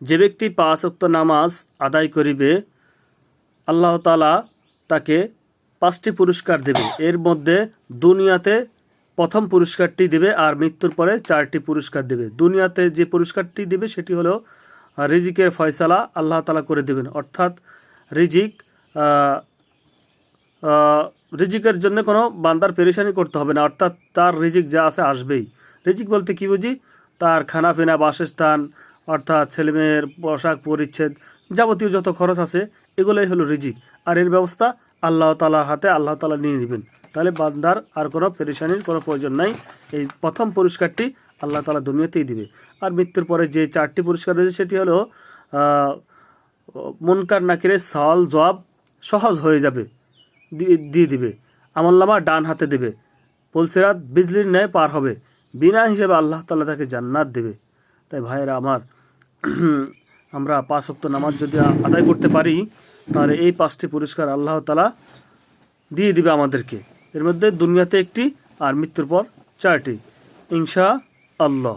যে ব্যক্তি 5 ওয়াক্ত নামাজ আদায় করিবে আল্লাহ তাআলা তাকে 5টি পুরস্কার দেবে। এর মধ্যে দুনিয়াতে প্রথম পুরস্কারটি দেবে আর মৃত্যুর পরে 4টি পুরস্কার দেবে। দুনিয়াতে যে পুরস্কারটি দেবে সেটি হলো রিজিকের ফয়সালা আল্লাহ তাআলা করে দেবেন, অর্থাৎ রিজিক রিজিকের জন্য কোনো বান্দার পেরেশানি করতে হবে না, অর্থাৎ তার রিজিক যা আছে আসবেই। রিজিক বলতে কী বুঝি? তার খানাপিনা, বাসস্থান, অর্থাৎ ছেলেমেয়ের পোশাক পরিচ্ছদ, যাবতীয় যত খরচ আছে এগুলোই হলো রিজিক। আর এর ব্যবস্থা আল্লাহ তাআলার হাতে, আল্লাহ তাআলা নিয়ে নেবেন। তাহলে বান্দার আর কোনো পেরেশানির কোনো প্রয়োজন নাই। এই প্রথম পুরস্কারটি আল্লাহ তাআলা দুনিয়াতেই দিবে। আর মৃত্যুর পরে যে 4টি পুরস্কার রয়েছে সেটি হলো মুনকার নাকিরের সওয়াল জবাব সহজ হয়ে যাবে, দিয়ে দিবে। আমলনামা ডান হাতে দেবে। পুলসিরাত বিজলির ন্যায় পার হবে। বিনা হিসেবে আল্লাহ তাআলা তাকে জান্নাত দেবে। তাই ভাইয়েরা আমার, আমরা 5 ওয়াক্ত নামাজ যদি আদায় করতে পারি তাহলে এই 5টি পুরস্কার আল্লাহ তাআলা দিয়ে দিবে আমাদেরকে। এর মধ্যে দুনিয়াতে 1টি আর মৃত্যুর পর 4টি ইনশাআল্লাহ।